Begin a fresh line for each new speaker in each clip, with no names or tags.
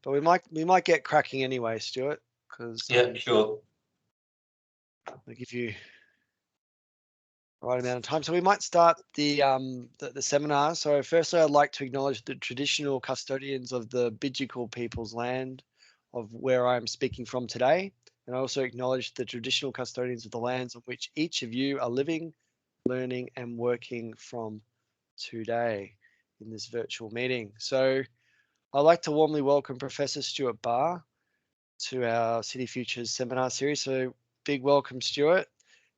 but we might get cracking anyway, Stuart, because
yeah, sure.
I'll give you the right amount of time. So we might start the seminar. So firstly, I'd like to acknowledge the traditional custodians of the Bidjigal people's land of where I am speaking from today. And I also acknowledge the traditional custodians of the lands on which each of you are living, learning and working from today in this virtual meeting. So I'd like to warmly welcome Professor Stuart Barr to our City Futures seminar series. So big welcome, Stuart.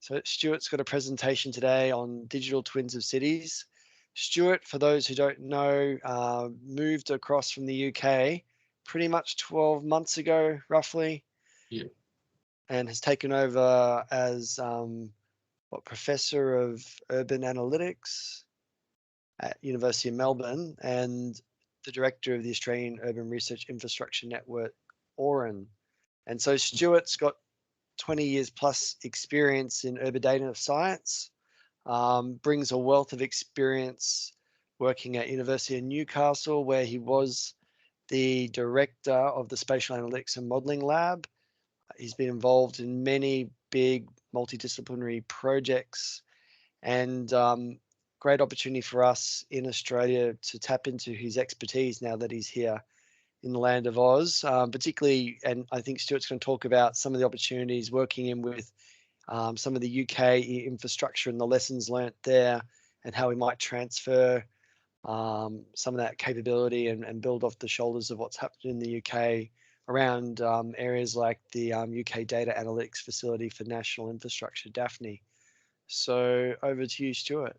So Stuart's got a presentation today on digital twins of cities. Stuart, for those who don't know, moved across from the UK pretty much 12 months ago, roughly.
Yeah.
And has taken over as Professor of Urban Analytics at University of Melbourne and the Director of the Australian Urban Research Infrastructure Network, AURIN. And so Stuart's got 20 years plus experience in urban data science, brings a wealth of experience working at University of Newcastle, where he was the director of the Spatial Analytics and Modelling Lab. He's been involved in many big multidisciplinary projects, and great opportunity for us in Australia to tap into his expertise now that he's here in the land of Oz, particularly, and I think Stuart's going to talk about some of the opportunities working in with some of the UK infrastructure and the lessons learnt there, and how we might transfer some of that capability and build off the shoulders of what's happened in the UK around areas like the UK Data Analytics Facility for National Infrastructure, Daphne. So over to you, Stuart.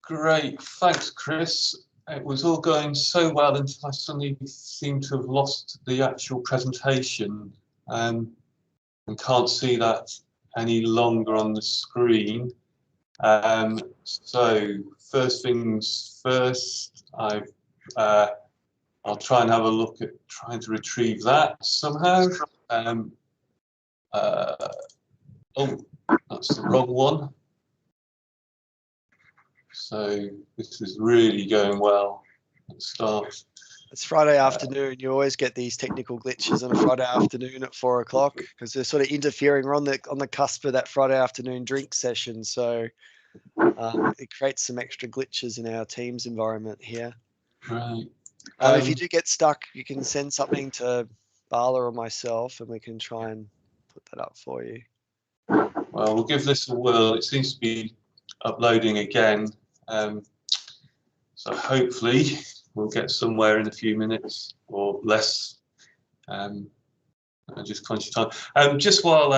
Great, thanks, Chris. It was all going so well until I suddenly seemed to have lost the actual presentation and can't see that any longer on the screen. So first things first, I'll try and have a look at trying to retrieve that somehow. Oh, that's the wrong one. So this is really going well at the start.
It's Friday afternoon. You always get these technical glitches on a Friday afternoon at 4 o'clock because they're sort of interfering. We're on the cusp of that Friday afternoon drink session, so it creates some extra glitches in our Teams environment here.
Right.
If you do get stuck, you can send something to Bala or myself, and we can try and put that up for you.
Well, we'll give this a whirl. It seems to be uploading again, so hopefully we'll get somewhere in a few minutes or less. I'm just conscious of time. Just while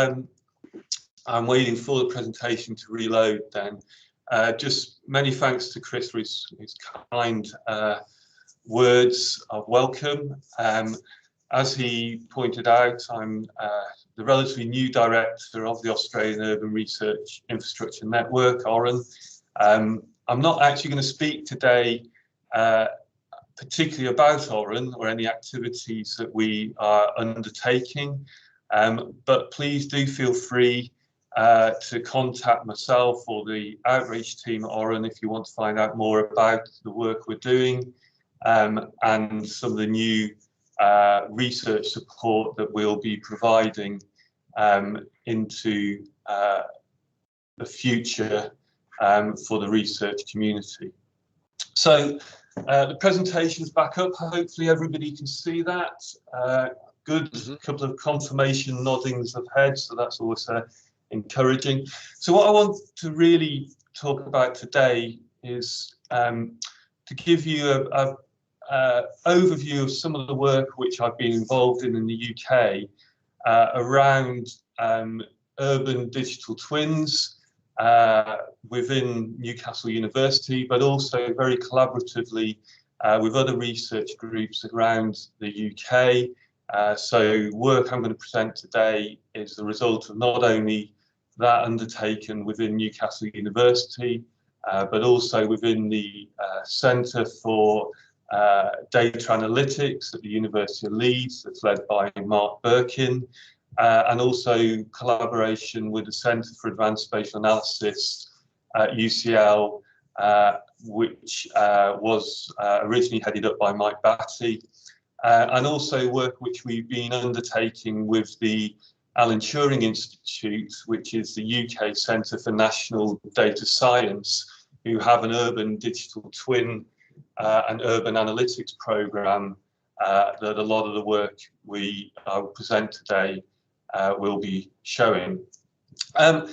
I'm waiting for the presentation to reload, then just many thanks to Chris for his kind words of welcome. As he pointed out, I'm the relatively new director of the Australian Urban Research Infrastructure Network, AURIN. I'm not actually going to speak today particularly about AURIN or any activities that we are undertaking, but please do feel free to contact myself or the outreach team at AURIN if you want to find out more about the work we're doing and some of the new research support that we'll be providing into the future for the research community. So the presentation's back up. Hopefully everybody can see that. Good couple of confirmation noddings of heads, so that's always encouraging. So what I want to really talk about today is to give you a overview of some of the work which I've been involved in the UK around urban digital twins within Newcastle University, but also very collaboratively with other research groups around the UK. So work I'm going to present today is the result of not only that undertaken within Newcastle University, but also within the Centre for Data Analytics at the University of Leeds, that's led by Mark Birkin, and also collaboration with the Centre for Advanced Spatial Analysis at UCL, which was originally headed up by Mike Batty, and also work which we've been undertaking with the Alan Turing Institute, which is the UK Centre for National Data Science, who have an urban digital twin and urban analytics programme that a lot of the work we present today will be showing. I'm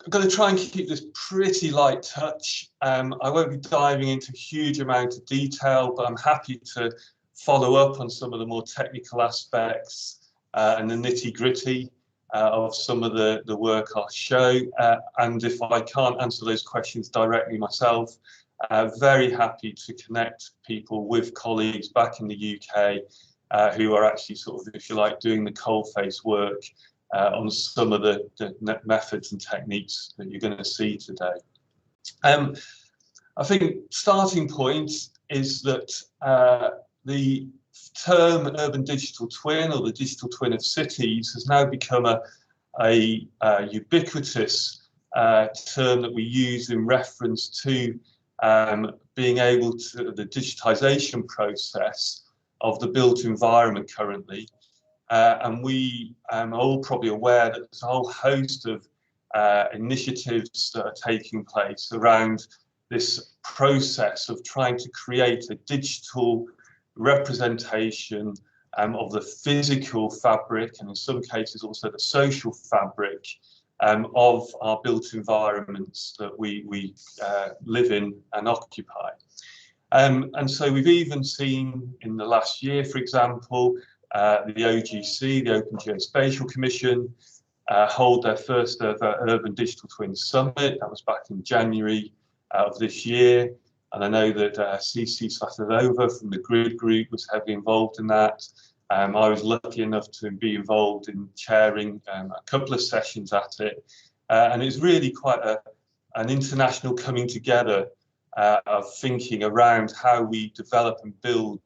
going to try and keep this pretty light touch. I won't be diving into a huge amount of detail, but I'm happy to follow up on some of the more technical aspects and the nitty-gritty of some of the work I'll show. And if I can't answer those questions directly myself, very happy to connect people with colleagues back in the UK who are actually sort of, if you like, doing the coalface work on some of the methods and techniques that you're going to see today. I think starting point is that the term urban digital twin, or the digital twin of cities, has now become a ubiquitous term that we use in reference to being able to the digitization process of the built environment currently. And we are all probably aware that there's a whole host of initiatives that are taking place around this process of trying to create a digital representation of the physical fabric, and in some cases also the social fabric of our built environments that we live in and occupy. And so we've even seen in the last year, for example, the OGC, the Open Geospatial Commission, hold their first ever Urban Digital Twin Summit. That was back in January of this year. And I know that CC Slatanova from the Grid Group was heavily involved in that. I was lucky enough to be involved in chairing a couple of sessions at it. And it's really quite an international coming together of thinking around how we develop and build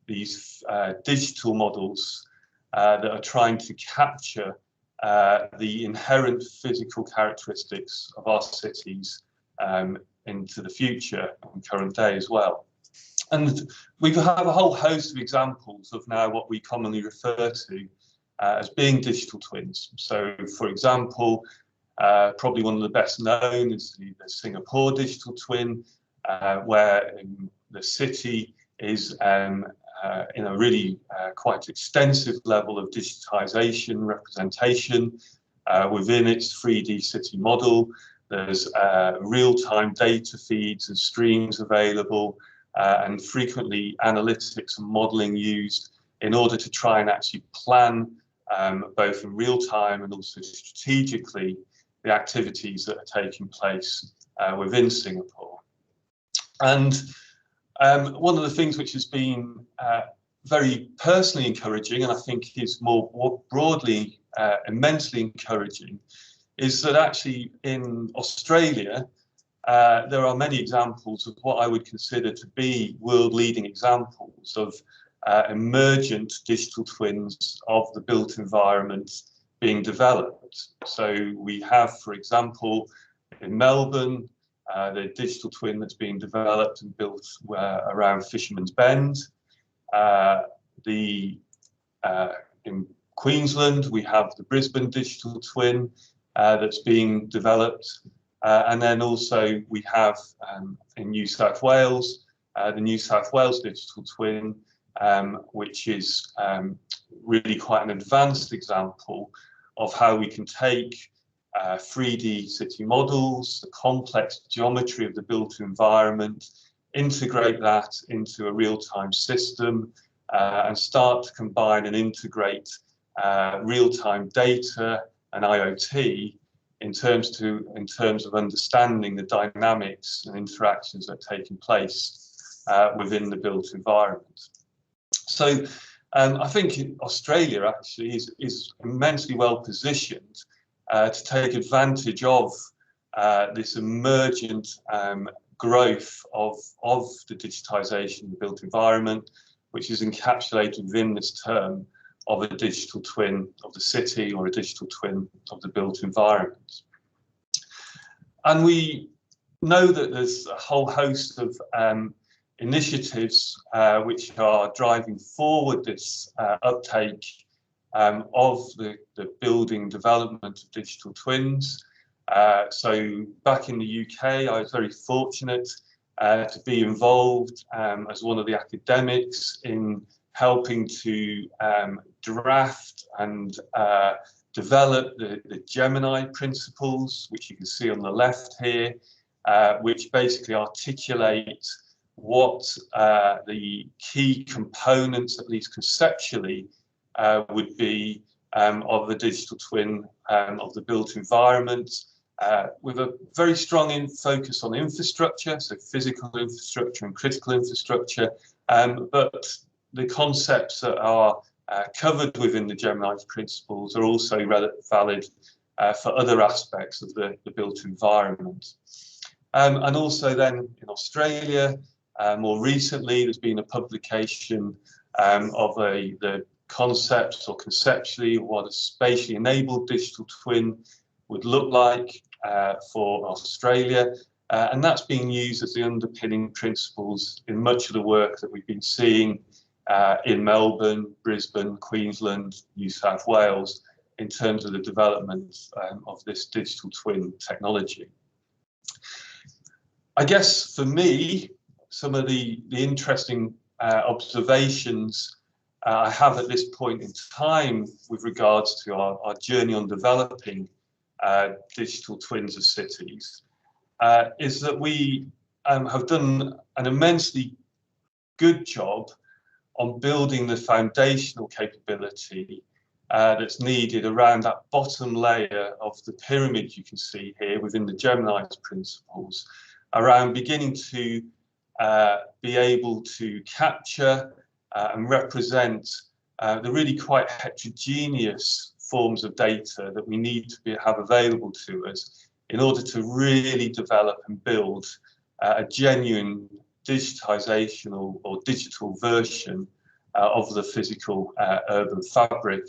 these digital models that are trying to capture the inherent physical characteristics of our cities into the future and current day as well. And we have a whole host of examples of now what we commonly refer to as being digital twins. So, for example, probably one of the best known is the Singapore digital twin, where the city is in a really quite extensive level of digitization representation within its 3D city model. There's real-time data feeds and streams available, and frequently analytics and modeling used in order to try and actually plan both in real time and also strategically the activities that are taking place within Singapore. And one of the things which has been very personally encouraging, and I think is more broadly immensely encouraging, is that actually in Australia, there are many examples of what I would consider to be world-leading examples of emergent digital twins of the built environment being developed. So we have, for example, in Melbourne, the digital twin that's being developed and built around Fisherman's Bend. In Queensland, we have the Brisbane digital twin that's being developed. And then also we have in New South Wales, the New South Wales digital twin, which is really quite an advanced example of how we can take 3D city models, the complex geometry of the built environment, integrate that into a real-time system, and start to combine and integrate real-time data and IoT in terms of understanding the dynamics and interactions that are taking place within the built environment. So I think Australia actually is immensely well positioned to take advantage of this emergent growth of the digitisation of the built environment, which is encapsulated within this term of a digital twin of the city or a digital twin of the built environment. And we know that there's a whole host of initiatives which are driving forward this uptake of the building development of digital twins. So back in the UK, I was very fortunate to be involved as one of the academics in helping to draft and develop the Gemini principles, which you can see on the left here, which basically articulate what the key components, at least conceptually, would be of the digital twin of the built environment, with a very strong focus on infrastructure, so physical infrastructure and critical infrastructure, but the concepts that are covered within the Gemini principles are also valid for other aspects of the built environment. And also then in Australia, more recently, there's been a publication of the concepts or conceptually what a spatially enabled digital twin would look like for Australia. And that's being used as the underpinning principles in much of the work that we've been seeing in Melbourne, Brisbane, Queensland, New South Wales, in terms of the development of this digital twin technology. I guess for me, some of the interesting observations I have at this point in time with regards to our journey on developing digital twins of cities is that we have done an immensely good job on building the foundational capability that's needed around that bottom layer of the pyramid you can see here within the Gemini's principles, around beginning to be able to capture and represent the really quite heterogeneous forms of data that we need to have available to us in order to really develop and build a genuine digitization or digital version of the physical urban fabric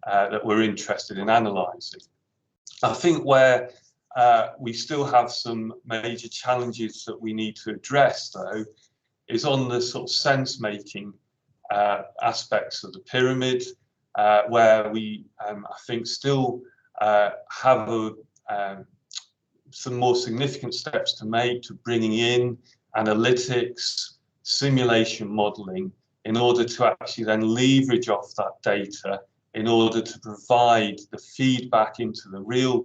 that we're interested in analysing. I think where we still have some major challenges that we need to address, though, is on the sort of sense-making aspects of the pyramid, where we, I think, still have some more significant steps to make to bringing in analytics, simulation modelling, in order to actually then leverage off that data in order to provide the feedback into the real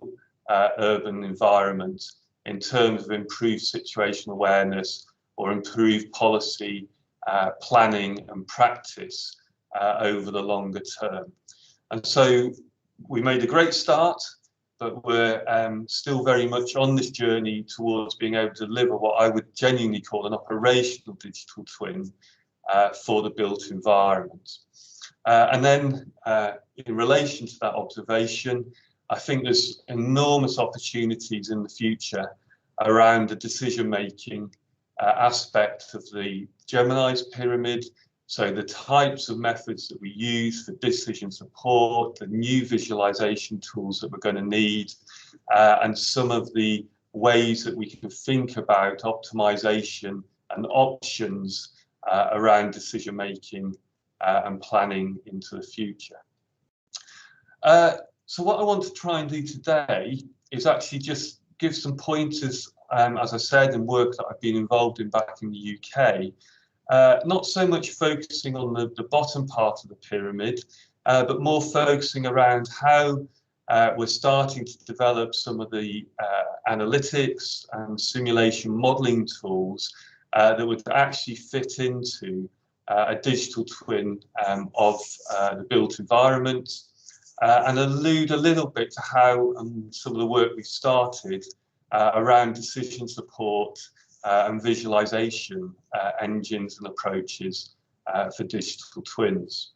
urban environment in terms of improved situational awareness or improved policy planning and practice over the longer term. And so we made a great start, but we're still very much on this journey towards being able to deliver what I would genuinely call an operational digital twin for the built environment. And then in relation to that observation, I think there's enormous opportunities in the future around the decision-making aspect of the Gemini's pyramid. So the types of methods that we use for decision support, the new visualization tools that we're going to need, and some of the ways that we can think about optimization and options around decision making and planning into the future. So what I want to try and do today is actually just give some pointers, as I said, in work that I've been involved in back in the UK, not so much focusing on the bottom part of the pyramid, but more focusing around how we're starting to develop some of the analytics and simulation modeling tools that would actually fit into a digital twin of the built environment, and allude a little bit to how some of the work we've started around decision support and visualization engines and approaches for digital twins.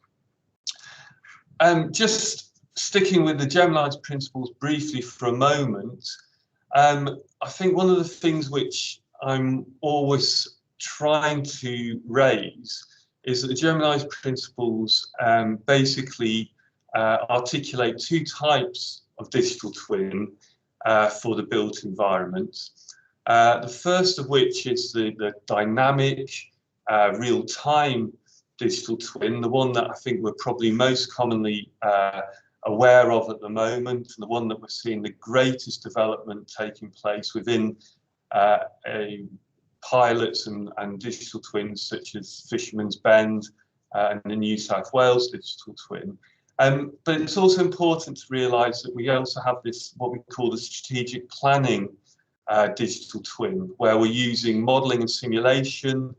Just sticking with the Gemini's principles briefly for a moment, I think one of the things which I'm always trying to raise is that the Gemini's principles basically articulate two types of digital twin for the built environment. The first of which is the dynamic real-time digital twin, the one that I think we're probably most commonly aware of at the moment, and the one that we're seeing the greatest development taking place within pilots and digital twins such as Fisherman's Bend and the New South Wales digital twin. But it's also important to realise that we also have this, what we call the strategic planning digital twin, where we're using modelling and simulation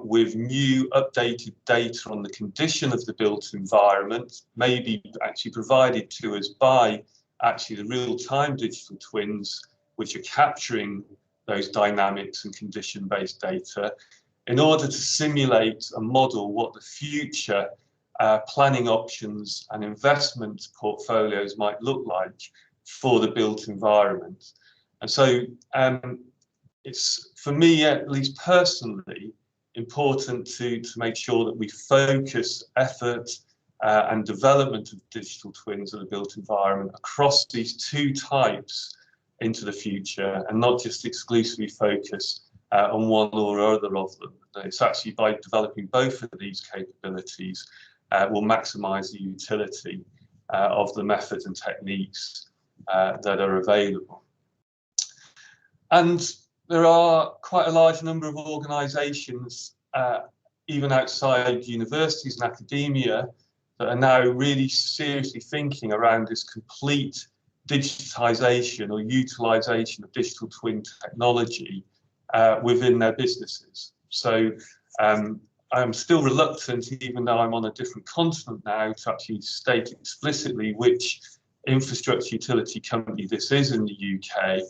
with new updated data on the condition of the built environment, maybe actually provided to us by actually the real-time digital twins, which are capturing those dynamics and condition-based data, in order to simulate and model what the future planning options and investment portfolios might look like for the built environment. And so it's, for me at least personally, important to make sure that we focus effort and development of digital twins of the built environment across these two types into the future, and not just exclusively focus on one or other of them. It's actually by developing both of these capabilities will maximise the utility of the methods and techniques that are available. And there are quite a large number of organisations, even outside universities and academia, that are now really seriously thinking around this complete digitisation or utilisation of digital twin technology within their businesses. So I'm still reluctant, even though I'm on a different continent now, to actually state explicitly which infrastructure utility company this is in the UK.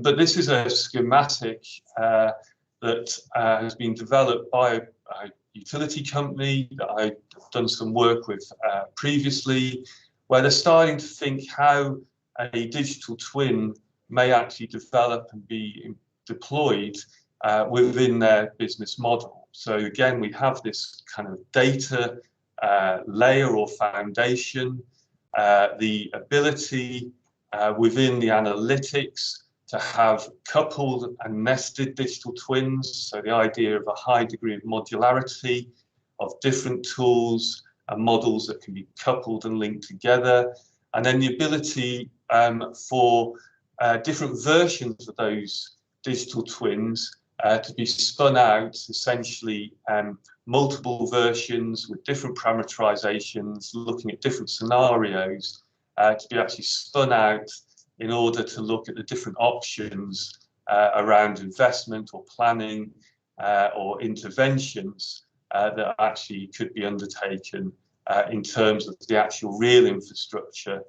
But this is a schematic that has been developed by a utility company that I've done some work with previously, where they're starting to think how a digital twin may actually develop and be deployed within their business model. So again, we have this kind of data layer or foundation, the ability within the analytics to have coupled and nested digital twins. So the idea of a high degree of modularity of different tools and models that can be coupled and linked together. And then the ability for different versions of those digital twins to be spun out, essentially multiple versions with different parameterizations, looking at different scenarios, to be actually spun out in order to look at the different options around investment or planning or interventions that actually could be undertaken in terms of the actual real infrastructure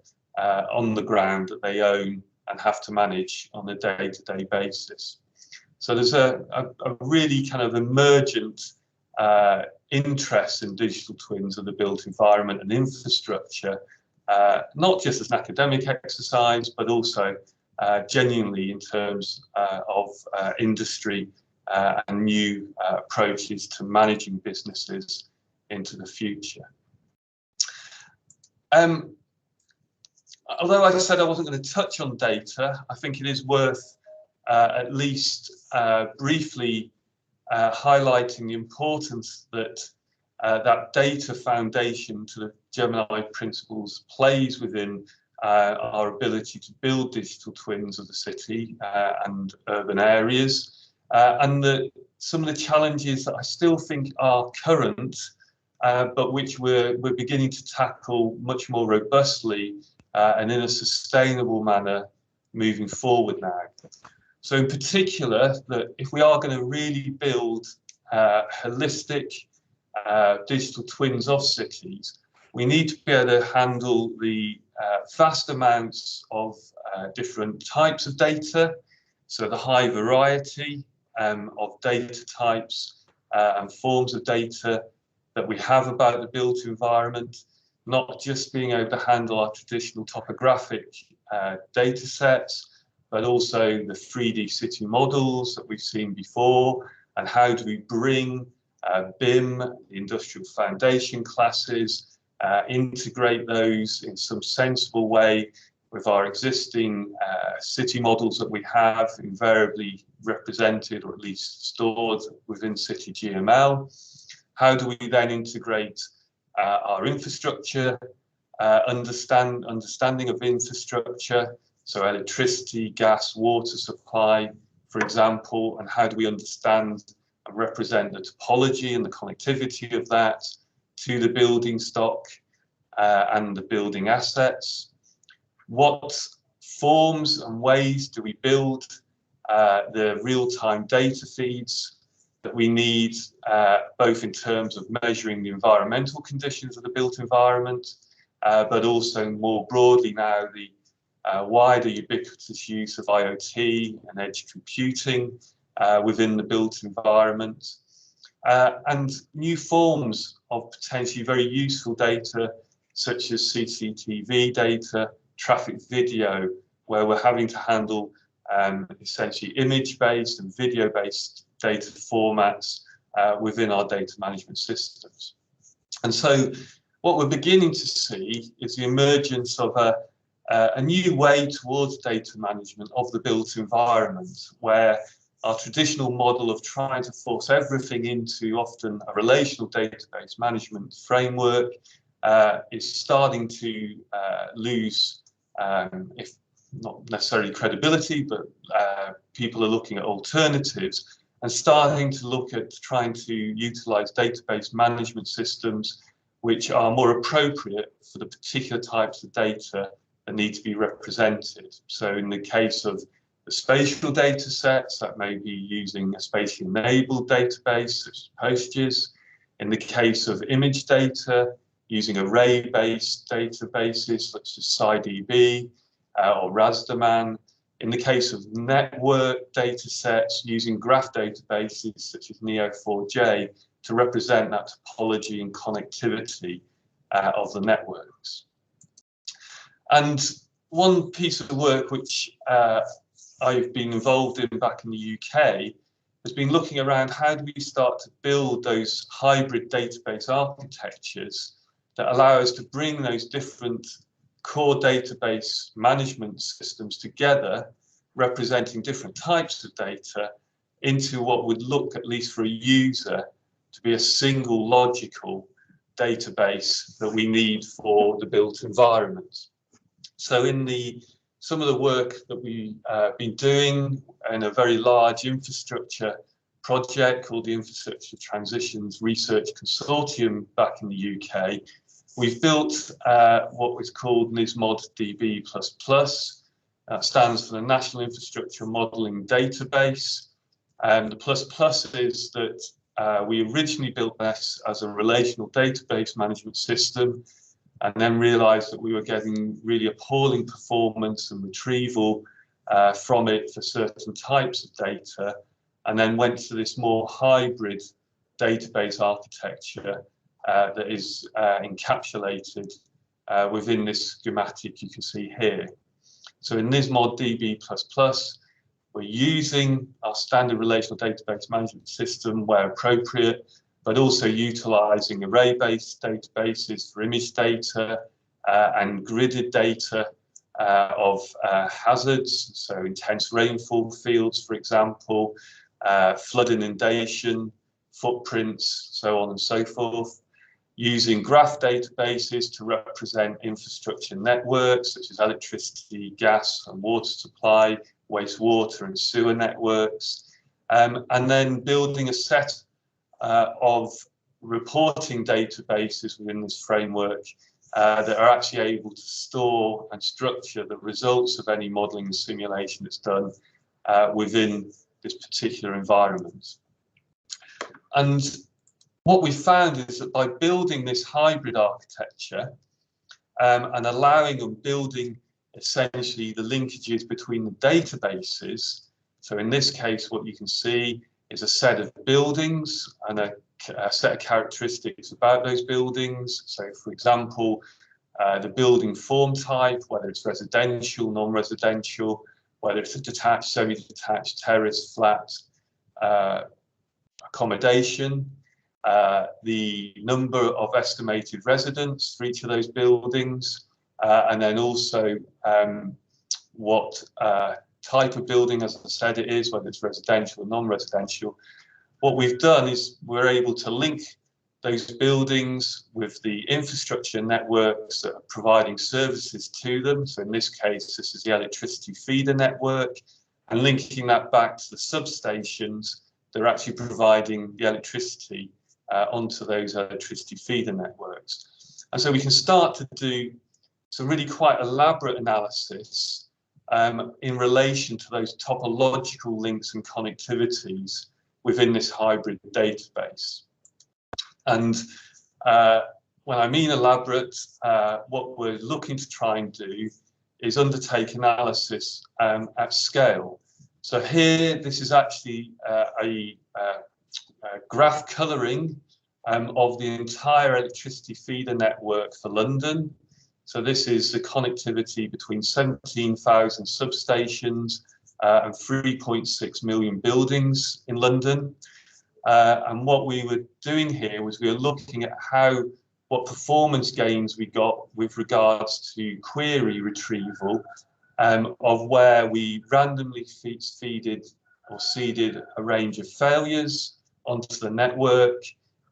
on the ground that they own and have to manage on a day-to-day basis. So there's a really kind of emergent interest in digital twins of the built environment and infrastructure, not just as an academic exercise, but also genuinely in terms of industry and new approaches to managing businesses into the future. Although I said I wasn't going to touch on data, I think it is worth at least briefly highlighting the importance that that data foundation to the Gemini principles plays within our ability to build digital twins of the city and urban areas, and some of the challenges that I still think are current, but which we're beginning to tackle much more robustly and in a sustainable manner moving forward now. So in particular, that if we are going to really build holistic digital twins of cities, we need to be able to handle the vast amounts of different types of data, so the high variety of data types and forms of data that we have about the built environment, not just being able to handle our traditional topographic data sets, but also the 3D city models that we've seen before, and how do we bring BIM, the industrial foundation classes, integrate those in some sensible way with our existing city models that we have invariably represented or at least stored within city GML? How do we then integrate our infrastructure, understanding of infrastructure, so electricity, gas, water supply, for example, and how do we understand and represent the topology and the connectivity of that to the building stock and the building assets? What forms and ways do we build the real-time data feeds that we need, both in terms of measuring the environmental conditions of the built environment, but also more broadly now the wider ubiquitous use of IoT and edge computing within the built environment, and new forms of potentially very useful data such as CCTV data, traffic video, where we're having to handle essentially image-based and video-based data formats within our data management systems. And so what we're beginning to see is the emergence of a new way towards data management of the built environment, where our traditional model of trying to force everything into often a relational database management framework is starting to lose, if not necessarily credibility, but people are looking at alternatives and starting to look at trying to utilize database management systems which are more appropriate for the particular types of data that need to be represented. So in the case of the spatial data sets, that may be using a spatially enabled database such as PostGIS. In the case of image data, using array-based databases such as SciDB or Rasterman. In the case of network data sets, using graph databases such as Neo4j to represent that topology and connectivity of the networks. And one piece of work which I've been involved in back in the UK has been looking around how do we start to build those hybrid database architectures that allow us to bring those different core database management systems together, representing different types of data into what would look, at least for a user, to be a single logical database that we need for the built environment. So in some of the work that we've been doing in a very large infrastructure project called the Infrastructure Transitions Research Consortium back in the UK, we've built what was called NISMOD DB++. That stands for the National Infrastructure Modeling Database. And the plus is that we originally built this as a relational database management system, and then realized that we were getting really appalling performance and retrieval from it for certain types of data, and then went to this more hybrid database architecture that is encapsulated within this schematic you can see here. So in NISMOD DB++, we're using our standard relational database management system where appropriate, but also utilizing array-based databases for image data and gridded data of hazards, so intense rainfall fields, for example, flood inundation, footprints, so on and so forth, using graph databases to represent infrastructure networks such as electricity, gas and water supply, wastewater and sewer networks, and then building a set of reporting databases within this framework that are actually able to store and structure the results of any modeling and simulation that's done within this particular environment. And what we found is that by building this hybrid architecture and allowing and building essentially the linkages between the databases, so in this case what you can see is a set of buildings and a set of characteristics about those buildings. So for example, the building form type, whether it's residential, non-residential, whether it's a detached, semi-detached, terrace, flat accommodation, the number of estimated residents for each of those buildings, and then also what type of building, as I said, it is, whether it's residential or non-residential. What we've done is we're able to link those buildings with the infrastructure networks that are providing services to them. So in this case, this is the electricity feeder network, and linking that back to the substations that are actually providing the electricity onto those electricity feeder networks. And so we can start to do some really quite elaborate analysis in relation to those topological links and connectivities within this hybrid database. And when I mean elaborate, what we're looking to try and do is undertake analysis at scale. So here, this is actually a graph colouring of the entire electricity feeder network for London. So this is the connectivity between 17,000 substations and 3.6 million buildings in London. And what we were doing here was we were looking at what performance gains we got with regards to query retrieval of where we randomly seeded a range of failures onto the network,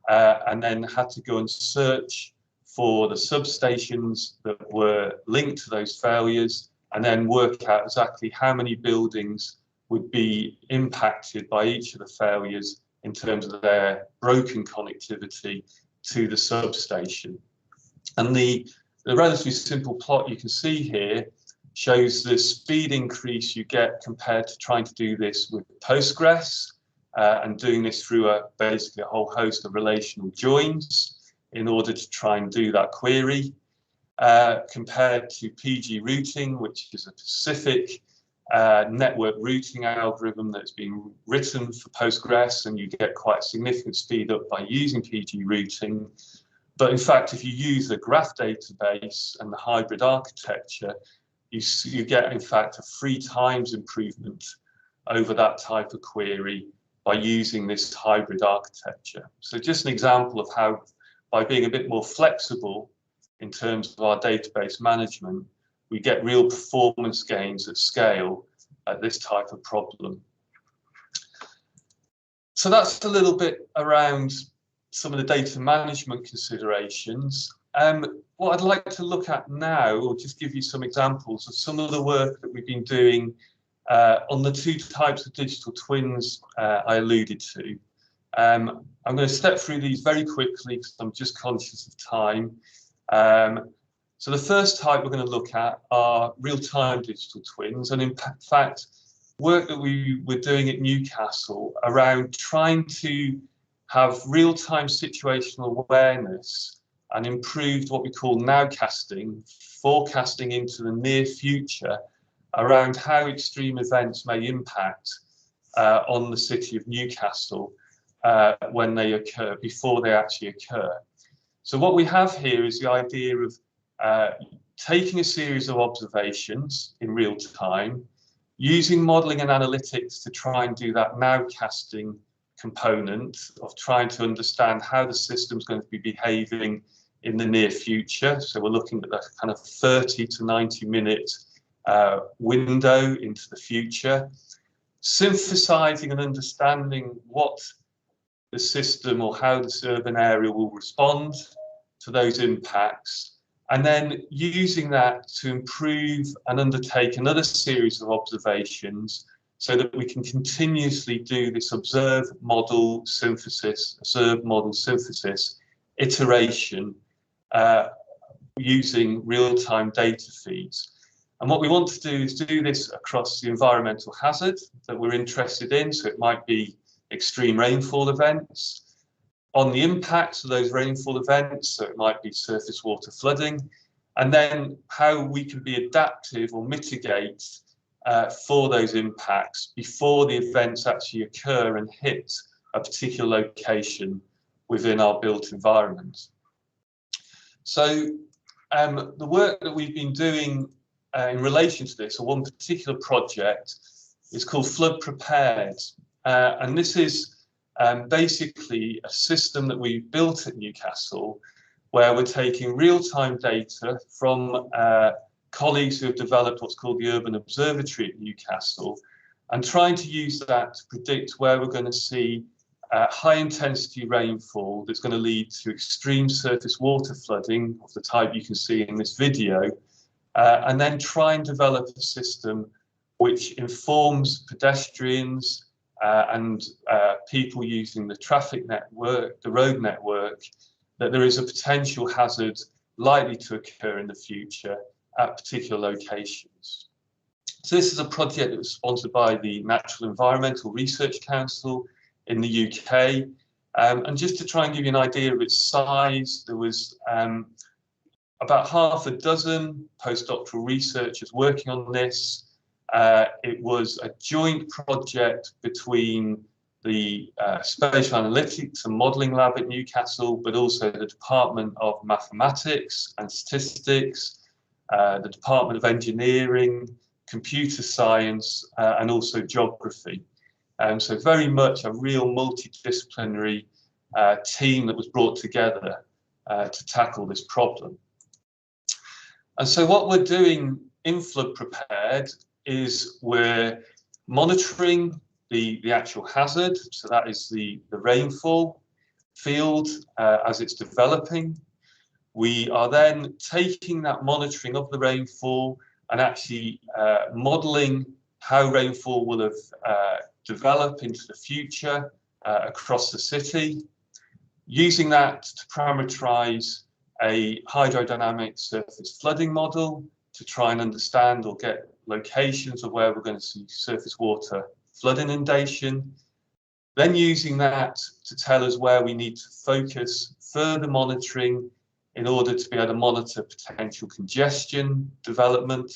and then had to go and search for the substations that were linked to those failures, and then work out exactly how many buildings would be impacted by each of the failures in terms of their broken connectivity to the substation. And the relatively simple plot you can see here shows the speed increase you get compared to trying to do this with Postgres and doing this through basically a whole host of relational joins in order to try and do that query, compared to PG routing, which is a specific network routing algorithm that's been written for Postgres, and you get quite significant speed up by using PG routing. But in fact, if you use the graph database and the hybrid architecture, you get, in fact, a 3 times improvement over that type of query by using this hybrid architecture. So just an example of how, by being a bit more flexible in terms of our database management, we get real performance gains at scale at this type of problem. So that's a little bit around some of the data management considerations. What I'd like to look at now, or just give you some examples of some of the work that we've been doing on the 2 types of digital twins I alluded to. I'm going to step through these very quickly because I'm just conscious of time. So the first type we're going to look at are real-time digital twins, and in fact, work that we were doing at Newcastle around trying to have real-time situational awareness and improved what we call nowcasting, forecasting into the near future around how extreme events may impact on the city of Newcastle when they occur, before they actually occur. So what we have here is the idea of taking a series of observations in real time, using modelling and analytics to try and do that nowcasting component of trying to understand how the system's going to be behaving in the near future. So we're looking at that kind of 30 to 90 minute window into the future, synthesizing and understanding what the system or how this urban area will respond to those impacts, and then using that to improve and undertake another series of observations so that we can continuously do this observe, model, synthesis iteration using real-time data feeds. And what we want to do is do this across the environmental hazard that we're interested in. So it might be extreme rainfall events, on the impacts of those rainfall events, so it might be surface water flooding, and then how we can be adaptive or mitigate for those impacts before the events actually occur and hit a particular location within our built environment. So the work that we've been doing in relation to this, or one particular project, is called Flood Prepared. And this is basically a system that we built at Newcastle where we're taking real-time data from colleagues who have developed what's called the Urban Observatory at Newcastle, and trying to use that to predict where we're going to see high-intensity rainfall that's going to lead to extreme surface water flooding of the type you can see in this video, and then try and develop a system which informs pedestrians and people using the traffic network, the road network, that there is a potential hazard likely to occur in the future at particular locations. So this is a project that was sponsored by the Natural Environmental Research Council in the UK. And just to try and give you an idea of its size, there was about half a dozen postdoctoral researchers working on this. It was a joint project between the Spatial Analytics and Modelling Lab at Newcastle, but also the Department of Mathematics and Statistics, the Department of Engineering, Computer Science, and also Geography. So very much a real multidisciplinary team that was brought together to tackle this problem. And so what we're doing in Flood Prepared is we're monitoring the actual hazard, so that is the rainfall field as it's developing. We are then taking that monitoring of the rainfall and actually modelling how rainfall will have developed into the future across the city, using that to parameterize a hydrodynamic surface flooding model to try and understand or get locations of where we're going to see surface water flood inundation, then using that to tell us where we need to focus further monitoring in order to be able to monitor potential congestion development,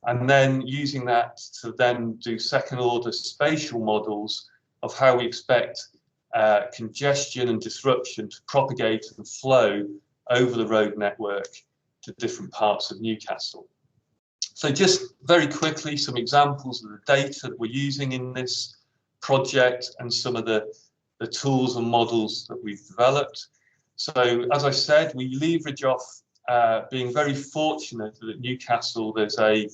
and then using that to then do second order spatial models of how we expect congestion and disruption to propagate and flow over the road network to different parts of Newcastle. So just very quickly, some examples of the data that we're using in this project and some of the tools and models that we've developed. So as I said, we leverage off being very fortunate that at Newcastle there's a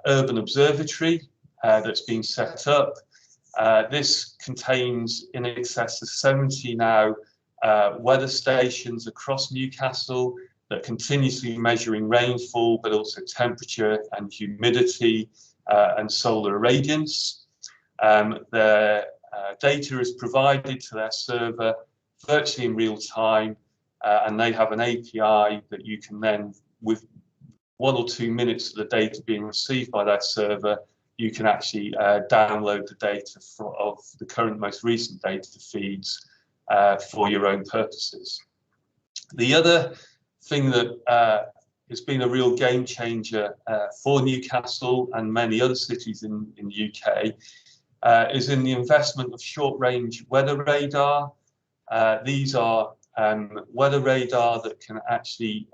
urban observatory that's been set up. This contains in excess of 70 now weather stations across Newcastle that continuously measuring rainfall, but also temperature and humidity and solar irradiance. Their data is provided to their server virtually in real time, and they have an API that you can then, with 1 or 2 minutes of the data being received by that server, you can actually download the data of the current most recent data feeds for your own purposes. The other thing that has been a real game changer for Newcastle and many other cities in the UK is in the investment of short-range weather radar. These are weather radar that can actually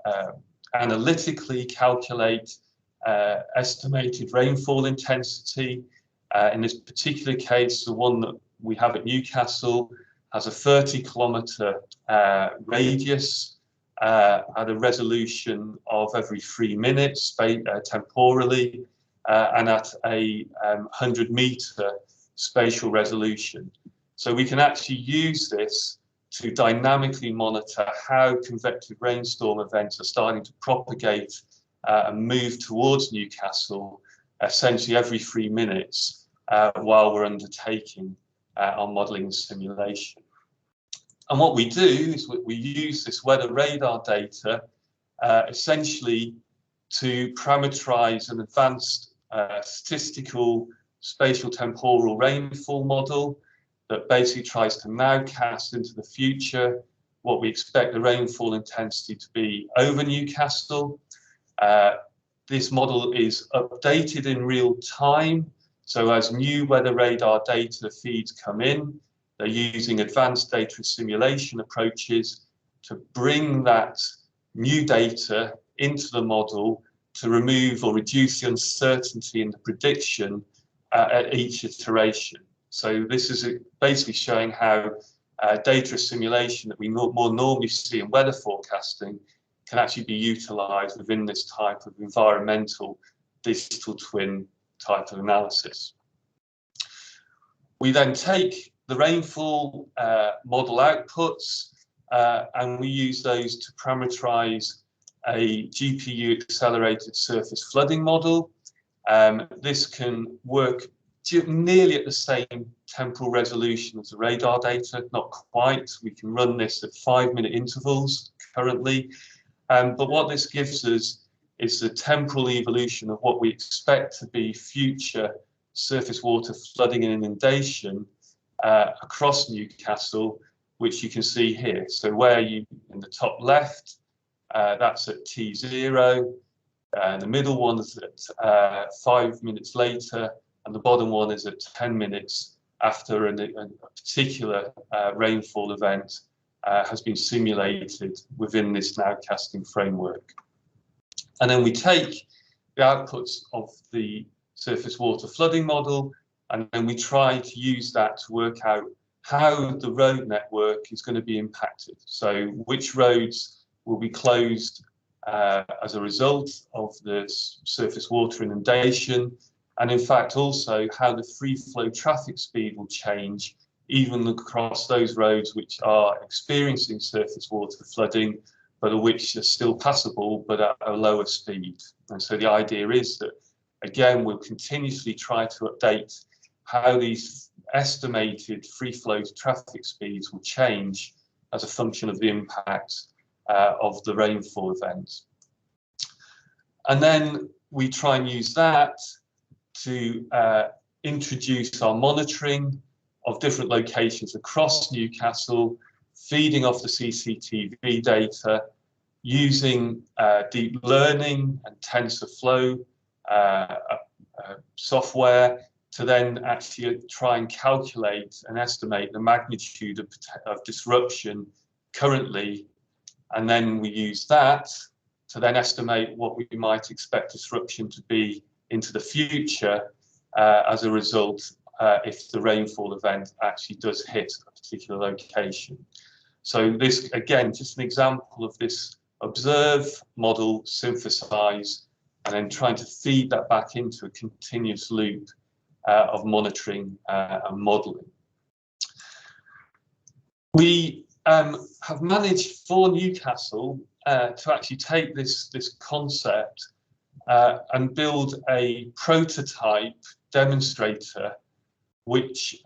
analytically calculate estimated rainfall intensity. In this particular case, the one that we have at Newcastle has a 30-kilometre radius at a resolution of every 3 minutes temporally, and at a 100-metre spatial resolution. So we can actually use this to dynamically monitor how convective rainstorm events are starting to propagate and move towards Newcastle essentially every 3 minutes while we're undertaking our modelling and simulation. And what we do is we use this weather radar data essentially to parameterize an advanced statistical spatial temporal rainfall model that basically tries to now cast into the future what we expect the rainfall intensity to be over Newcastle. This model is updated in real time. So as new weather radar data feeds come in, they're using advanced data simulation approaches to bring that new data into the model to remove or reduce the uncertainty in the prediction at each iteration. So this is basically showing how data simulation that we more normally see in weather forecasting can actually be utilised within this type of environmental digital twin type of analysis. We then take the rainfall model outputs and we use those to parameterize a GPU accelerated surface flooding model. This can work nearly at the same temporal resolution as the radar data, not quite. We can run this at 5-minute intervals currently. But what this gives us is the temporal evolution of what we expect to be future surface water flooding and inundation across Newcastle, which you can see here. So where you, in the top left, that's at T0, the middle one is at 5 minutes later, and the bottom one is at 10 minutes after a particular rainfall event has been simulated within this nowcasting framework. And then we take the outputs of the surface water flooding model, and then we try to use that to work out how the road network is going to be impacted. So which roads will be closed as a result of the surface water inundation, and in fact also how the free flow traffic speed will change even across those roads which are experiencing surface water flooding, but which are still passable but at a lower speed. And so the idea is that, again, we'll continuously try to update how these estimated free flow traffic speeds will change as a function of the impact of the rainfall event. And then we try and use that to introduce our monitoring of different locations across Newcastle, feeding off the CCTV data, using deep learning and TensorFlow software to then actually try and calculate and estimate the magnitude of disruption currently. And then we use that to then estimate what we might expect disruption to be into the future as a result if the rainfall event actually does hit a particular location. So this, again, just an example of this observe, model, synthesize, and then trying to feed that back into a continuous loop of monitoring and modeling. We have managed for Newcastle to actually take this concept and build a prototype demonstrator which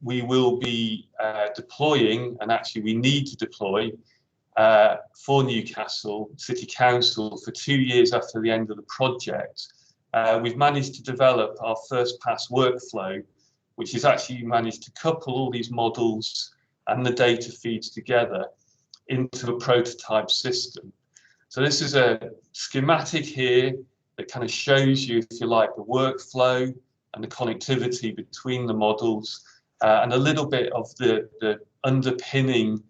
we will be deploying, and actually we need to deploy for Newcastle City Council for 2 years after the end of the project. We've managed to develop our first pass workflow, which is actually managed to couple all these models and the data feeds together into a prototype system. So this is a schematic here that kind of shows you, if you like, the workflow and the connectivity between the models, and a little bit of the underpinning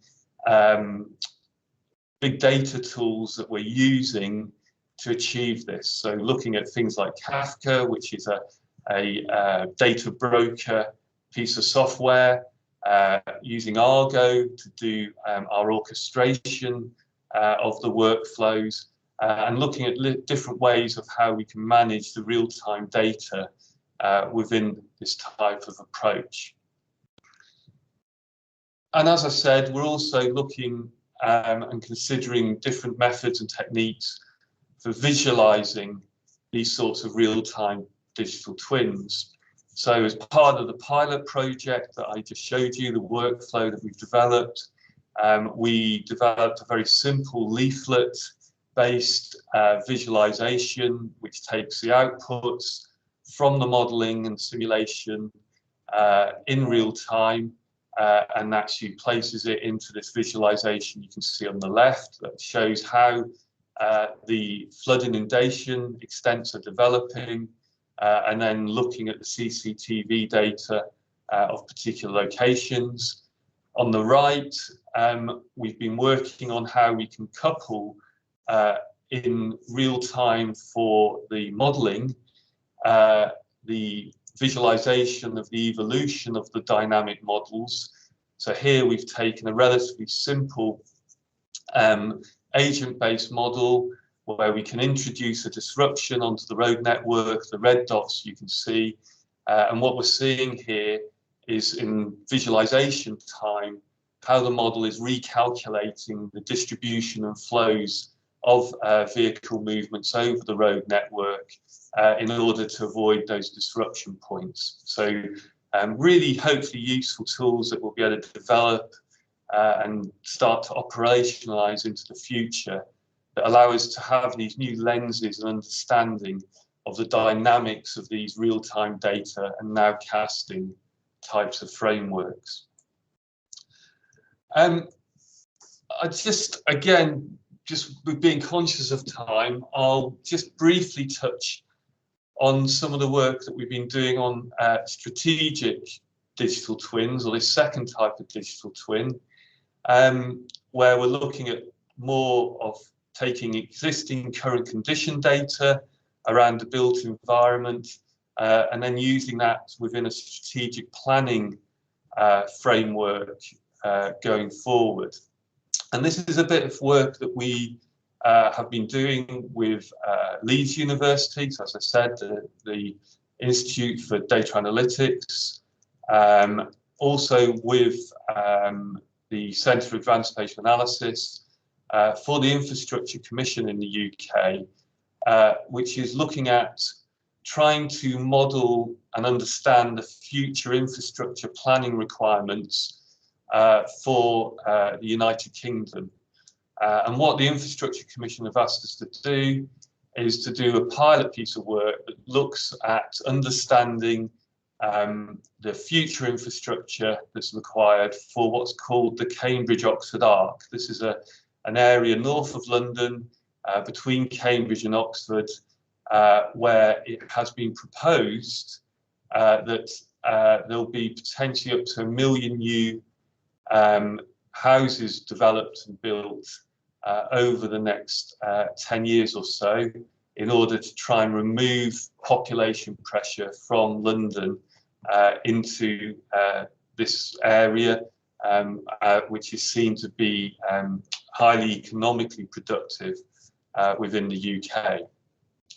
big data tools that we're using to achieve this. So looking at things like Kafka, which is a data broker piece of software, using Argo to do our orchestration of the workflows, and looking at different ways of how we can manage the real-time data within this type of approach. And as I said, we're also looking and considering different methods and techniques for visualizing these sorts of real-time digital twins. So as part of the pilot project that I just showed you, the workflow that we've developed, we developed a very simple leaflet-based visualization, which takes the outputs from the modeling and simulation in real time and actually places it into this visualization you can see on the left that shows how the flood inundation extents are developing, and then looking at the CCTV data of particular locations. On the right, we've been working on how we can couple in real time for the modeling, the visualization of the evolution of the dynamic models. So here we've taken a relatively simple agent-based model where we can introduce a disruption onto the road network, the red dots you can see, and what we're seeing here is in visualization time, how the model is recalculating the distribution and flows of vehicle movements over the road network in order to avoid those disruption points. So really hopefully useful tools that we'll be able to develop and start to operationalize into the future that allow us to have these new lenses and understanding of the dynamics of these real-time data and nowcasting types of frameworks. I just, again, just being conscious of time, I'll just briefly touch on some of the work that we've been doing on strategic digital twins, or this second type of digital twin, where we're looking at more of taking existing current condition data around the built environment and then using that within a strategic planning framework going forward. And this is a bit of work that we have been doing with Leeds University, so as I said, the Institute for Data Analytics, also with the Centre for Advanced Spatial Analysis, for the Infrastructure Commission in the UK, which is looking at trying to model and understand the future infrastructure planning requirements for the United Kingdom. And what the Infrastructure Commission have asked us to do is to do a pilot piece of work that looks at understanding the future infrastructure that's required for what's called the Cambridge-Oxford Arc. This is an area north of London, between Cambridge and Oxford, where it has been proposed that there'll be potentially up to 1 million new houses developed and built over the next 10 years or so in order to try and remove population pressure from London into this area, which is seen to be highly economically productive within the UK.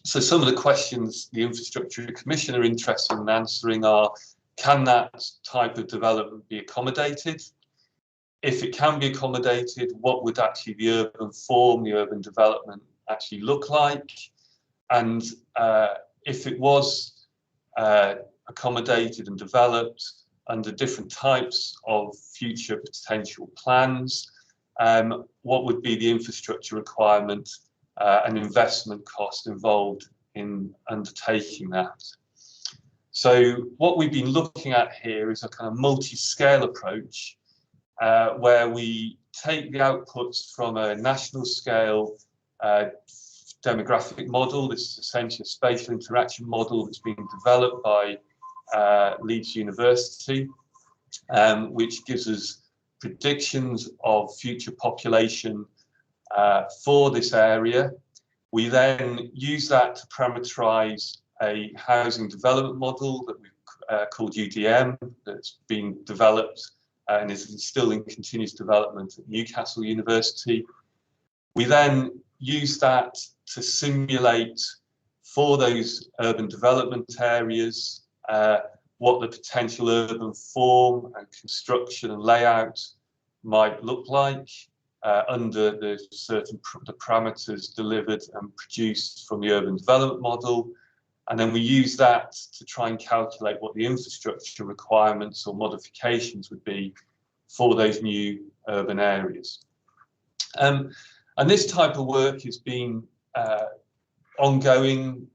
So some of the questions the Infrastructure Commission are interested in answering are, can that type of development be accommodated? If it can be accommodated, what would actually the urban form, the urban development actually look like? And if it was accommodated and developed under different types of future potential plans, what would be the infrastructure requirement and investment cost involved in undertaking that? So what we've been looking at here is a kind of multi-scale approach where we take the outputs from a national scale demographic model. This is essentially a spatial interaction model that's being developed by Leeds University, which gives us predictions of future population for this area. We then use that to parameterize a housing development model that we've called UDM, that's been developed and is still in continuous development at Newcastle University. We then use that to simulate for those urban development areas what the potential urban form and construction and layout might look like under the certain the parameters delivered and produced from the urban development model. And then we use that to try and calculate what the infrastructure requirements or modifications would be for those new urban areas. And this type of work has been ongoing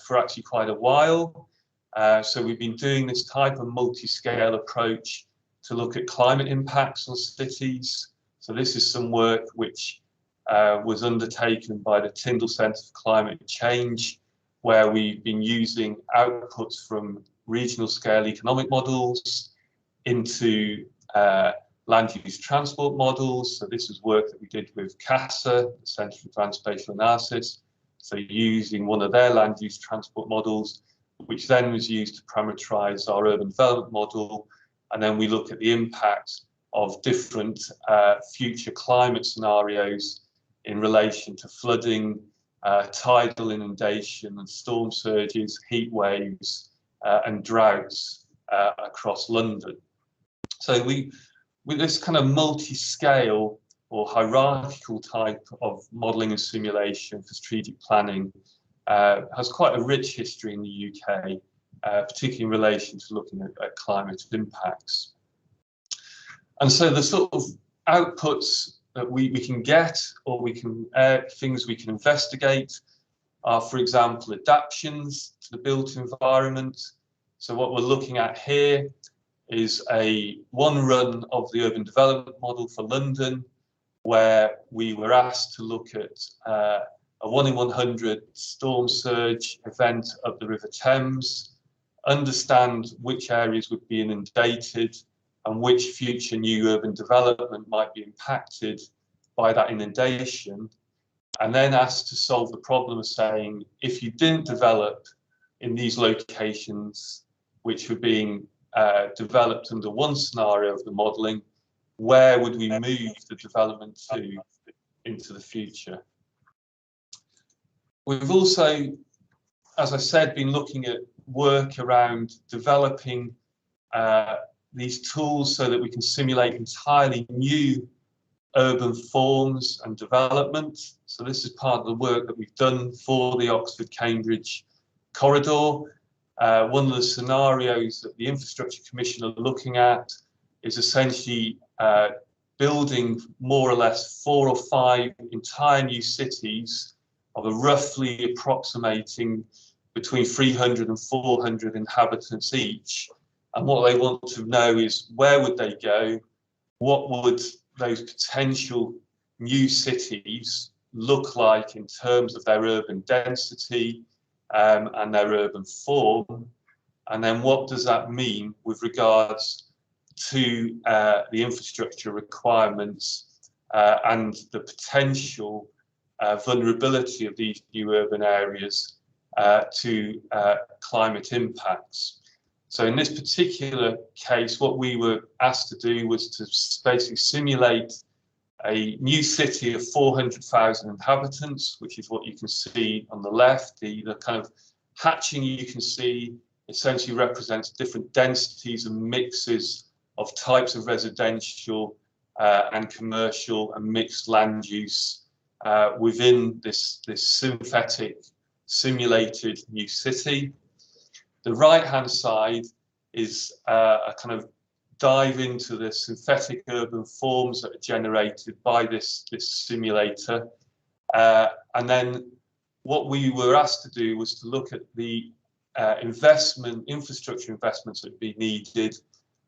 for actually quite a while. So we've been doing this type of multi-scale approach to look at climate impacts on cities. So this is some work which was undertaken by the Tyndall Centre for Climate Change, where we've been using outputs from regional scale economic models into land use transport models. So this is work that we did with CASA, the Centre for Advanced Spatial Analysis. So using one of their land use transport models, which then was used to parameterize our urban development model. And then we look at the impact of different future climate scenarios in relation to flooding, tidal inundation and storm surges, heat waves and droughts across London. So with this kind of multi-scale or hierarchical type of modelling and simulation for strategic planning has quite a rich history in the UK, particularly in relation to looking at climate impacts. And so the sort of outputs that we can get, or things we can investigate are, for example, adaptations to the built environment. So what we're looking at here is one run of the urban development model for London, where we were asked to look at a 1 in 100 storm surge event up the River Thames, understand which areas would be inundated and which future new urban development might be impacted by that inundation, and then asked to solve the problem of saying, if you didn't develop in these locations which were being developed under one scenario of the modelling, where would we move the development to into the future? We've also, as I said, been looking at work around developing these tools so that we can simulate entirely new urban forms and development. So this is part of the work that we've done for the Oxford-Cambridge corridor. One of the scenarios that the Infrastructure Commission are looking at is essentially building more or less 4 or 5 entire new cities of a roughly approximating between 300 and 400 inhabitants each. And what they want to know is, where would they go? What would those potential new cities look like in terms of their urban density and their urban form? And then what does that mean with regards to the infrastructure requirements and the potential vulnerability of these new urban areas to climate impacts? So in this particular case, what we were asked to do was to basically simulate a new city of 400,000 inhabitants, which is what you can see on the left. The kind of hatching you can see essentially represents different densities and mixes of types of residential and commercial and mixed land use within this synthetic simulated new city. The right-hand side is a kind of dive into the synthetic urban forms that are generated by this simulator. And then what we were asked to do was to look at the infrastructure investments that would be needed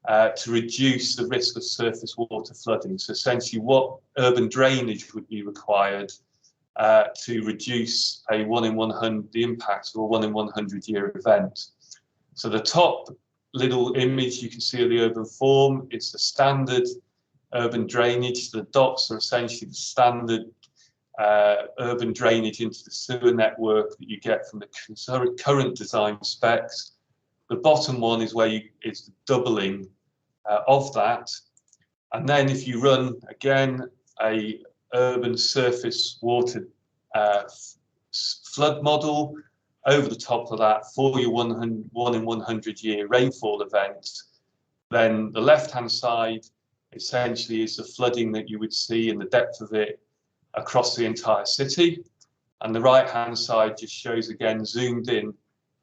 to reduce the risk of surface water flooding. So essentially, what urban drainage would be required to reduce the impacts of a 1 in 100 year event. So the top little image you can see of the urban form, it's the standard urban drainage. The dots are essentially the standard urban drainage into the sewer network that you get from the current design specs. The bottom one is where it's the doubling of that. And then if you run, again, a urban surface water flood model over the top of that for your 1 in 100 year rainfall event, then the left-hand side essentially is the flooding that you would see and the depth of it across the entire city. And the right-hand side just shows, again, zoomed in,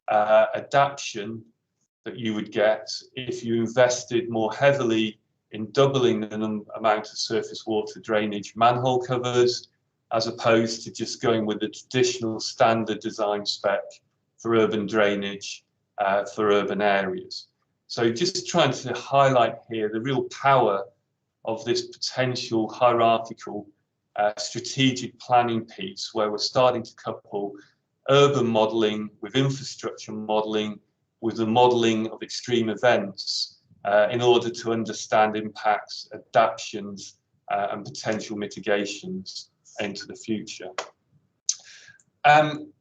adaptation that you would get if you invested more heavily in doubling the amount of surface water drainage manhole covers, as opposed to just going with the traditional standard design spec for urban drainage for urban areas. So just trying to highlight here the real power of this potential hierarchical strategic planning piece, where we're starting to couple urban modelling with infrastructure modelling with the modelling of extreme events in order to understand impacts, adaptations and potential mitigations into the future. I'm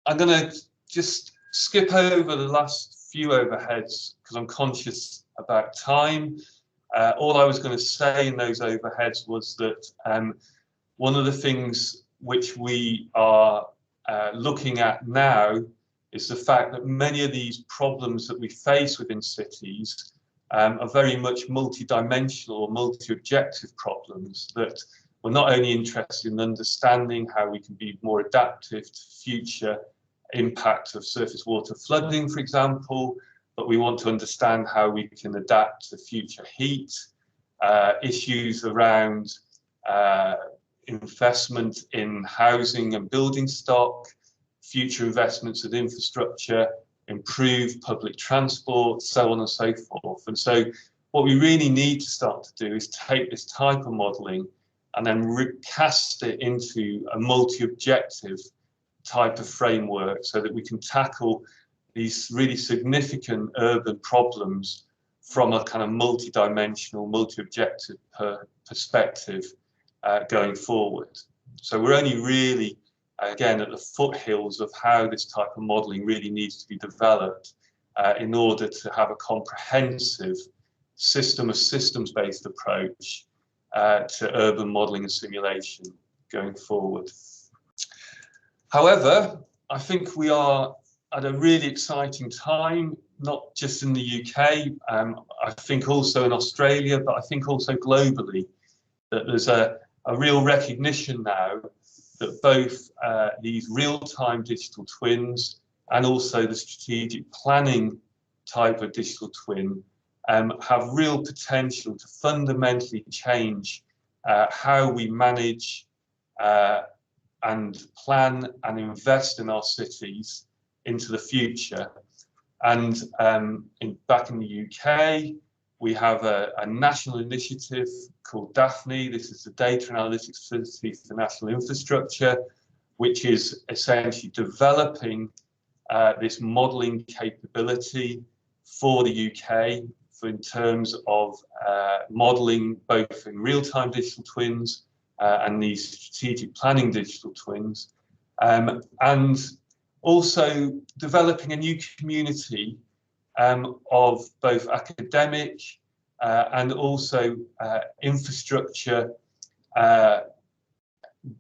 going to just skip over the last few overheads because I'm conscious about time. all I was going to say in those overheads was that one of the things which we are looking at now is the fact that many of these problems that we face within cities are very much multi-dimensional or multi-objective problems, that we're not only interested in understanding how we can be more adaptive to future impact of surface water flooding, for example, but we want to understand how we can adapt to future heat, issues around investment in housing and building stock, future investments in infrastructure, improve public transport, so on and so forth. And so what we really need to start to do is take this type of modelling and then recast it into a multi-objective type of framework so that we can tackle these really significant urban problems from a kind of multi-dimensional, multi-objective perspective going forward. So we're only really, again, at the foothills of how this type of modelling really needs to be developed in order to have a comprehensive system of systems-based approach to urban modelling and simulation going forward. However, I think we are at a really exciting time, not just in the UK, I think also in Australia, but I think also globally, that there's a real recognition now that both these real-time digital twins and also the strategic planning type of digital twin have real potential to fundamentally change how we manage and plan and invest in our cities into the future. And back in the UK, we have a national initiative called Daphne. This is the Data and Analytics Facility for National Infrastructure, which is essentially developing this modelling capability for the UK in terms of modelling both in real-time digital twins and these strategic planning digital twins, and also developing a new community of both academic and also infrastructure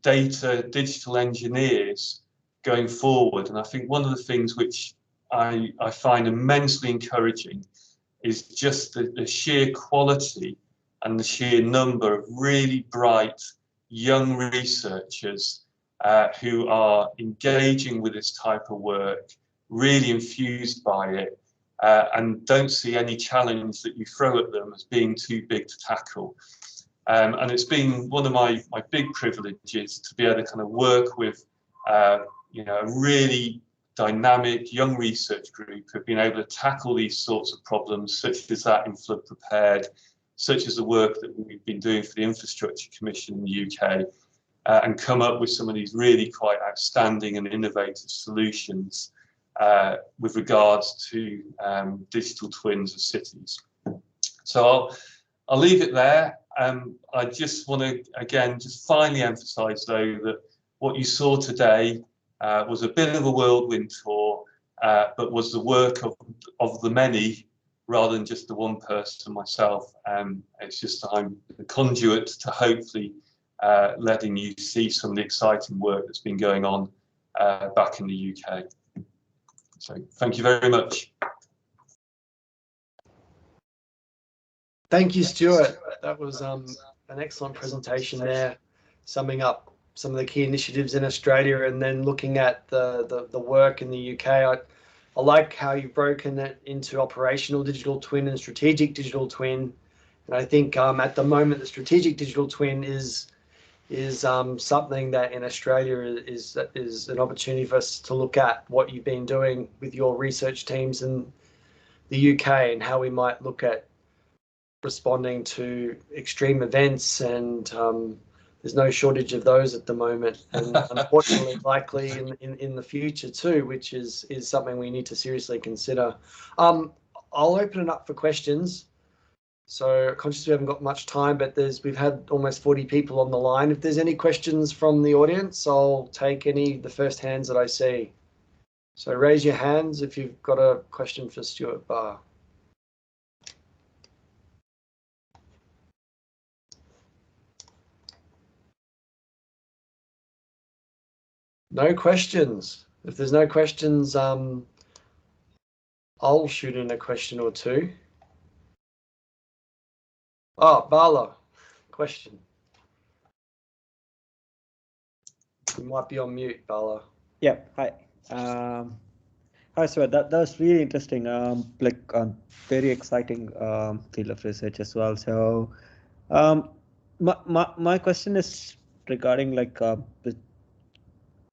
data digital engineers going forward. And I think one of the things which I find immensely encouraging is just the sheer quality and the sheer number of really bright young researchers who are engaging with this type of work, really infused by it, and don't see any challenge that you throw at them as being too big to tackle. And it's been one of my big privileges to be able to kind of work with you know, a really dynamic young research group who've been able to tackle these sorts of problems, such as that in Flood Prepared, such as the work that we've been doing for the Infrastructure Commission in the UK, and come up with some of these really quite outstanding and innovative solutions with regards to digital twins of cities. So I'll leave it there. I just want to, again, just finally emphasise, though, that what you saw today was a bit of a whirlwind tour, but was the work of the many rather than just the one person, myself. It's just I'm the conduit to hopefully letting you see some of the exciting work that's been going on back in the UK. So thank you very much.
Thank you, Stuart. That was an excellent presentation there, summing up some of the key initiatives in Australia and then looking at the work in the UK. I like how you've broken it into operational digital twin and strategic digital twin. And I think at the moment, the strategic digital twin is something that in Australia is an opportunity for us to look at what you've been doing with your research teams in the UK and how we might look at responding to extreme events, and there's no shortage of those at the moment, and unfortunately likely in the future too, which is something we need to seriously consider. I'll open it up for questions. So conscious we haven't got much time, but we've had almost 40 people on the line. If there's any questions from the audience, I'll take the first hands that I see. So raise your hands if you've got a question for Stuart Barr. No questions. If there's no questions, I'll shoot in a question or two. Oh, Bala, question. You might be on mute, Bala.
Yeah, hi. Hi, Stuart. That was really interesting. Very exciting field of research as well. So, my question is regarding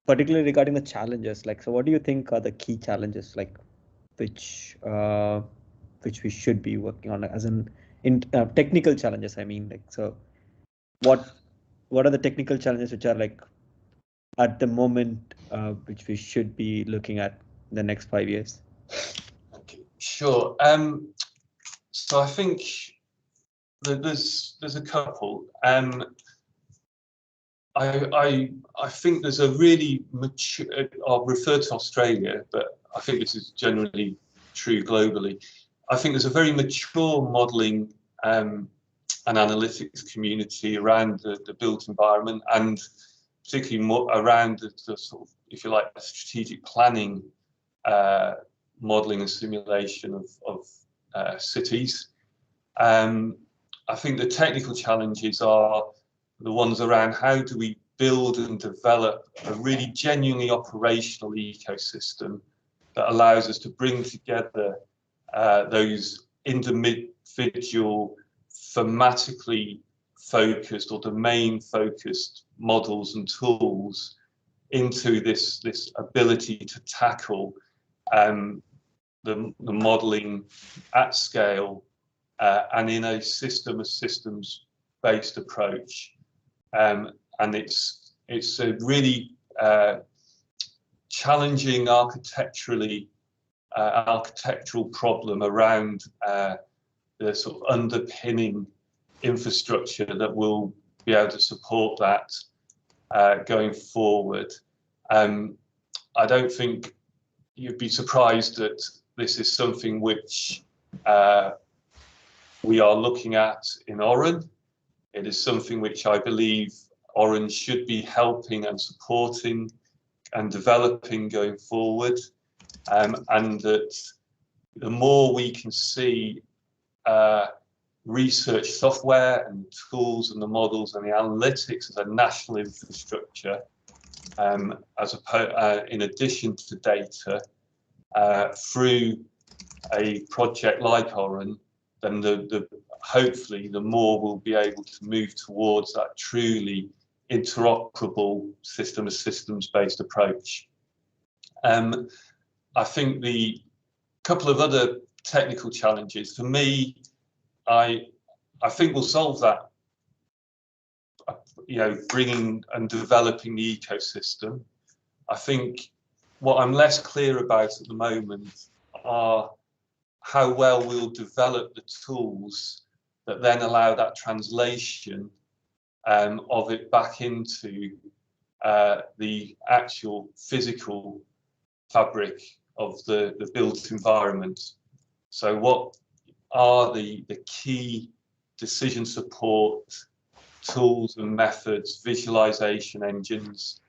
particularly regarding the challenges. Like, so what do you think are the key challenges, like, which we should be working on, as in technical challenges? I mean, like, so what are the technical challenges which are like at the moment which we should be looking at in the next 5 years?
Okay, sure. So I think there's a couple. I think there's a really mature. I'll refer to Australia, but I think this is generally true globally. I think there's a very mature modelling and analytics community around the built environment, and particularly more around the sort of, if you like, the strategic planning, modelling and simulation of cities. I think the technical challenges are the ones around how do we build and develop a really genuinely operational ecosystem that allows us to bring together those individual thematically focused or domain focused models and tools into this ability to tackle the modeling at scale and in a system of systems based approach. And it's a really challenging architectural problem around the sort of underpinning infrastructure that will be able to support that going forward. I don't think you'd be surprised that this is something which we are looking at in Oran. It is something which I believe Oran should be helping and supporting and developing going forward, and that the more we can see research software and tools and the models and the analytics as a national infrastructure, in addition to data, through a project like Oran, then hopefully the more we'll be able to move towards that truly interoperable system of systems based approach. I think the couple of other technical challenges for me, I think we'll solve that, bringing and developing the ecosystem. I think what I'm less clear about at the moment are how well we'll develop the tools that then allow that translation of it back into the actual physical fabric of the built environment. So what are the key decision support tools and methods, visualization engines,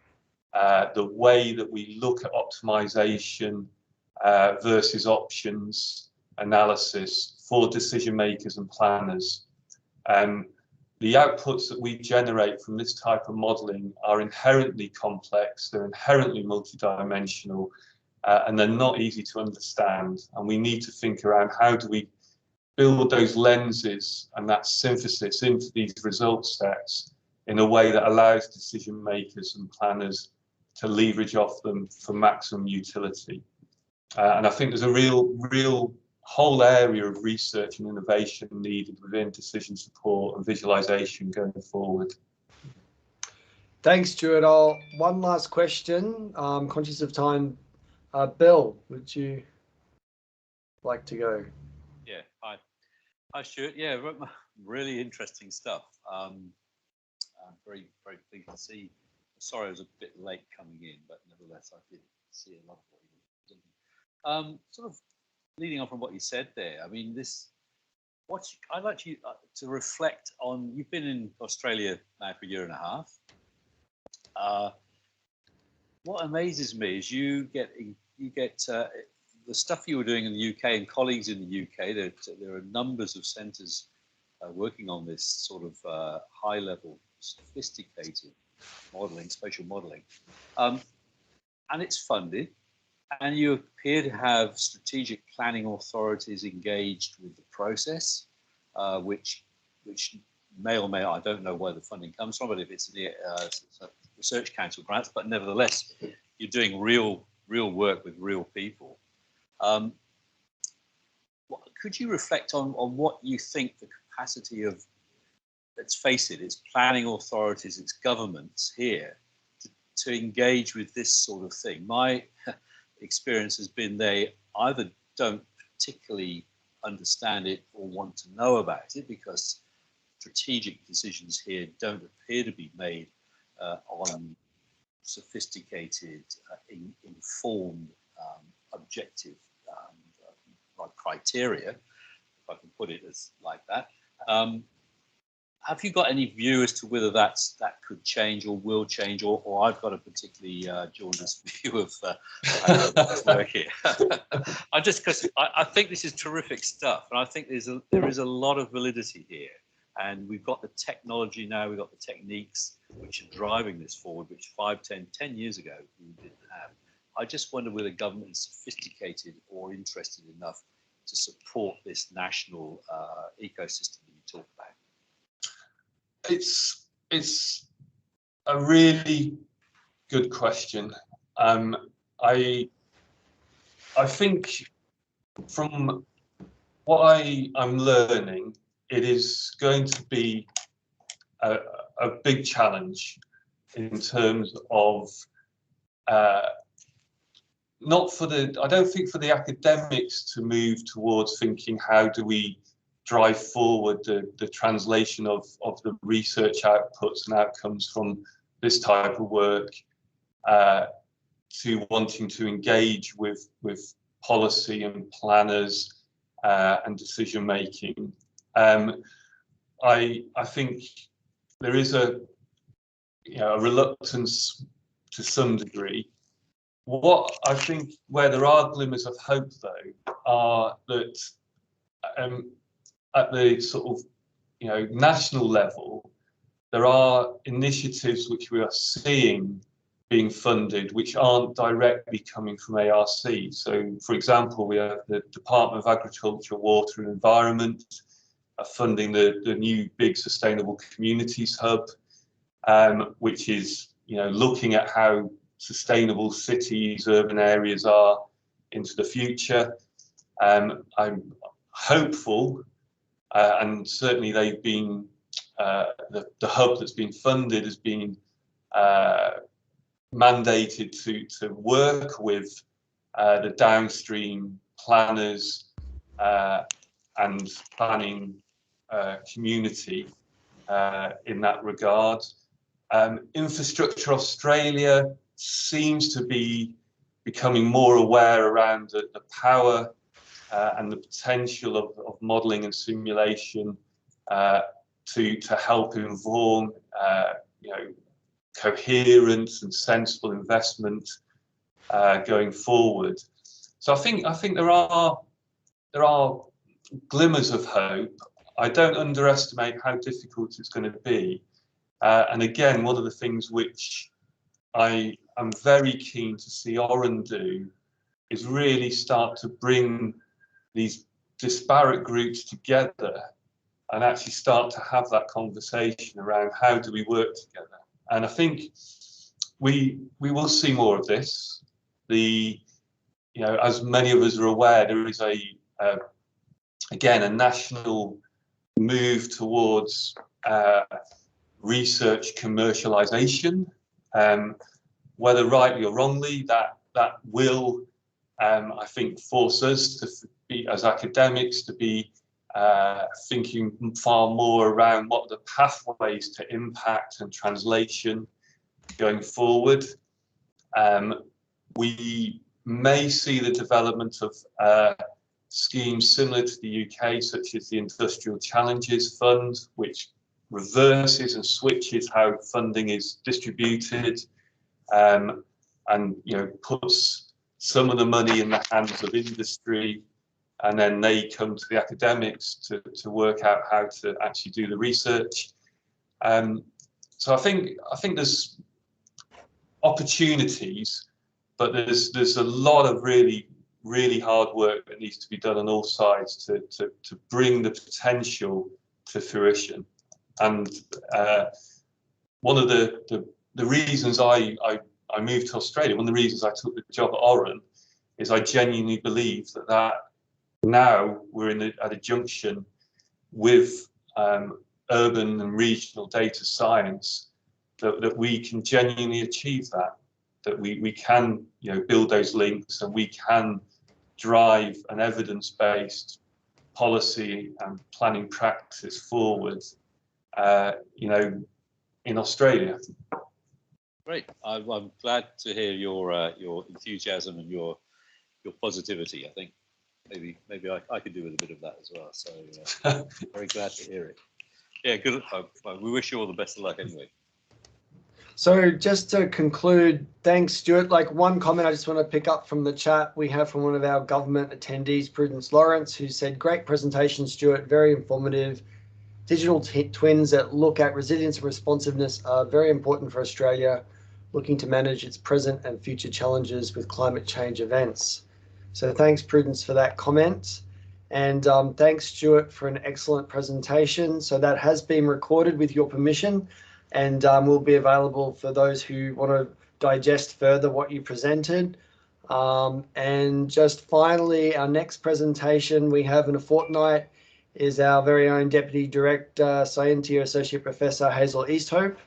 the way that we look at optimization versus options analysis for decision makers and planners. The outputs that we generate from this type of modeling are inherently complex, they're inherently multidimensional, and they're not easy to understand. And we need to think around how do we build those lenses and that synthesis into these result sets in a way that allows decision makers and planners to leverage off them for maximum utility. And I think there's a real whole area of research and innovation needed within decision support and visualization going forward.
Thanks, Stuart. One last question. Conscious of time. Bill, would you like to go?
Yeah, hi Stuart. Yeah, really interesting stuff. I'm very pleased to see. Sorry I was a bit late coming in, but nevertheless I did see a lot of what you were doing. Sort of leading on from what you said there, I mean, I'd like you to reflect on, you've been in Australia now for a year and a half. what amazes me is you get the stuff you were doing in the UK and colleagues in the UK. There are numbers of centres working on this sort of high-level, sophisticated modelling, spatial modelling, and it's funded. And you appear to have strategic planning authorities engaged with the process, which may or may, I don't know where the funding comes from, but if it's the Research Council grants, but nevertheless, you're doing real work with real people. Could you reflect on what you think the capacity of, let's face it, it's planning authorities, it's governments here to engage with this sort of thing? My experience has been they either don't particularly understand it or want to know about it, because strategic decisions here don't appear to be made on sophisticated, informed, objective criteria, if I can put it as like that. Have you got any view as to whether that could change or will change, or I've got a particularly jaundiced view of how it's working? Because I think this is terrific stuff, and I think there is a lot of validity here, and we've got the technology now, we've got the techniques which are driving this forward, which 5, 10 years ago we didn't have. I just wonder whether government is sophisticated or interested enough to support this national ecosystem that you talk about.
It's a really good question. I think from what I'm learning, it is going to be a big challenge in terms of I don't think for the academics to move towards thinking how do we drive forward the translation of the research outputs and outcomes from this type of work to wanting to engage with policy and planners and decision making. I think there is a reluctance to some degree. What I think where there are glimmers of hope though are that at the sort of national level, there are initiatives which we are seeing being funded which aren't directly coming from ARC. So, for example, we have the Department of Agriculture, Water and Environment funding the new big Sustainable Communities Hub, which is looking at how sustainable cities, urban areas are into the future. I'm hopeful. And certainly they've been, the hub that's been funded has been mandated to work with the downstream planners and planning community in that regard. Infrastructure Australia seems to be becoming more aware around the power and the potential of modelling and simulation to help inform coherent and sensible investment going forward. So I think there are glimmers of hope. I don't underestimate how difficult it's going to be. And again, one of the things which I am very keen to see Oren do is really start to bring these disparate groups together and actually start to have that conversation around how do we work together. And I think we will see more of this. As many of us are aware, there is again a national move towards research commercialization. Whether rightly or wrongly, that will I think force us to be, as academics, to be thinking far more around what are the pathways to impact and translation going forward. We may see the development of schemes similar to the UK, such as the Industrial Challenges Fund, which reverses and switches how funding is distributed. and puts some of the money in the hands of industry, and then they come to the academics to work out how to actually do the research. So I think there's opportunities, but there's a lot of really hard work that needs to be done on all sides to bring the potential to fruition. And one of the reasons I moved to Australia, one of the reasons I took the job at Oran, is I genuinely believe that now we're at a junction with urban and regional data science that we can genuinely achieve that we can build those links, and we can drive an evidence-based policy and planning practice forward in Australia.
Great. I'm glad to hear your enthusiasm and your positivity. I think maybe I could do with a bit of that as well. So very glad to hear it. Yeah, good. We wish you all the best of luck anyway.
So just to conclude, thanks, Stuart. Like, one comment I just want to pick up from the chat we have from one of our government attendees, Prudence Lawrence, who said, great presentation, Stuart, very informative. Digital twins that look at resilience and responsiveness are very important for Australia, looking to manage its present and future challenges with climate change events. So thanks, Prudence, for that comment. And thanks, Stuart, for an excellent presentation. So that has been recorded with your permission, and will be available for those who want to digest further what you presented. And just finally, our next presentation we have in a fortnight is our very own Deputy Director, Scientia Associate Professor Hazel Easthope,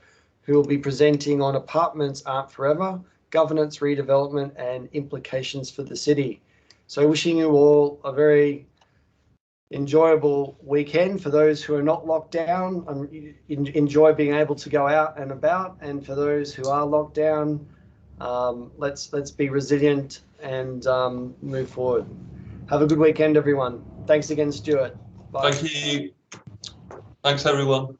who will be presenting on Apartments Aren't Forever, Governance, Redevelopment and Implications for the City. So wishing you all a very enjoyable weekend. For those who are not locked down, enjoy being able to go out and about, and for those who are locked down, let's be resilient and move forward. Have a good weekend, everyone. Thanks again, Stuart. Bye.
Thank you. Thanks, everyone.